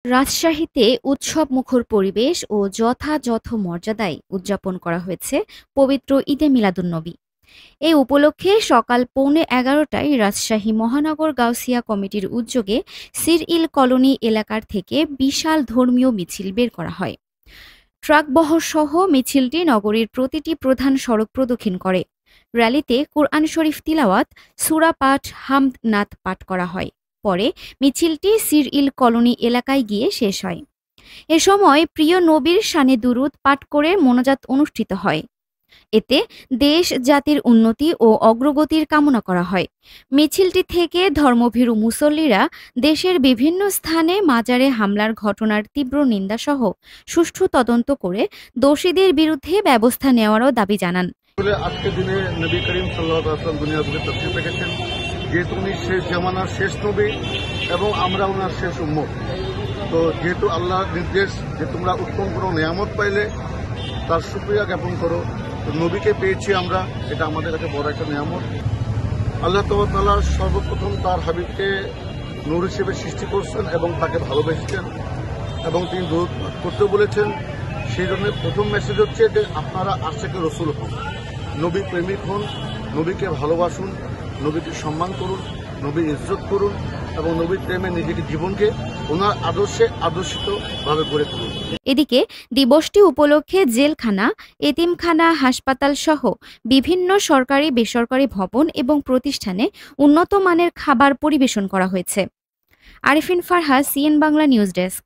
রাজশাহীতে উৎসবমুখর পরিবেশ ও যথাযথ মর্যাদায় উদযাপন করা হয়েছে পবিত্র ঈদে মিলাদুন্নবী। এই উপলক্ষে সকাল 11:15টায় রাজশাহী মহানগর গাউসিয়া কমিটির উদ্যোগে সিরইল কলোনি এলাকার থেকে বিশাল ধর্মীয় মিছিল বের করা হয়। ট্রাকবহরসহ মিছিলটি নগরীর প্রতিটি প্রধান সড়ক প্রদক্ষিণ করে। র্যালিতে কুরআন শরীফ তিলাওয়াত, সূরা পাঠ, হামদ নাত পাঠ করা হয়। পরে মিছিলটি সিরইল কলোনি এলাকায় গিয়ে শেষ হয়। এ সময় প্রিয় নবীর শানে দুরূদ পাঠ করে মোনাজাত অনুষ্ঠিত হয়। এতে দেশ জাতির উন্নতি ও অগ্রগতির কামনা করা হয়। মিছিলটি থেকে ধর্মভীরু মুসল্লিরা দেশের বিভিন্ন স্থানে মাজারে হামলার ঘটনার তীব্র নিন্দাসহ সুষ্ঠু তদন্ত করে দোষীদের বিরুদ্ধে ব্যবস্থা নেওয়ারও দাবি জানান। আজকের দিনে নবী করিম সাল্লাল্লাহু আলাইহি ওয়াসাল্লাম দুনিয়া বুকে তশরিফ রেখেছেন, যেহেতু উনি শেষ জামানার শেষ নবী এবং আমরা ওনার শেষ উম্মত। তো যেহেতু আল্লাহর নির্দেশ যে তোমরা উত্তম কোনো নিয়ামত পাইলে তার শুকরিয়া জ্ঞাপন করো, তো নবীকে পেয়েছি আমরা, এটা আমাদের কাছে বড় একটা নিয়ামত। আল্লাহ তাআলা সর্বপ্রথম তার হাবিবকে নূর হিসেবে সৃষ্টি করছেন এবং তাকে ভালোবেসেছেন এবং তিনি দরুদ পাঠ করতে বলেছেন। সেই জন্য প্রথম মেসেজ হচ্ছে যে আপনারা আশিকে রসুল হন, নবী প্রেমিক হন, নবীকে ভালোবাসুন, নবীকে সম্মান করুন, নবীর ইজ্জত করুন এবং নবীর প্রেমে নিজেকে জীবনকে ওনার আদর্শে আদর্শিতভাবে গড়ে তুলুন। এদিকে দিবসটি উপলক্ষে জেলখানা, এতিমখানা, হাসপাতাল সহ বিভিন্ন সরকারি বেসরকারি ভবন এবং প্রতিষ্ঠানে উন্নত মানের খাবার পরিবেশন করা হয়েছে। Arifin Farha, CN Bangla news desk.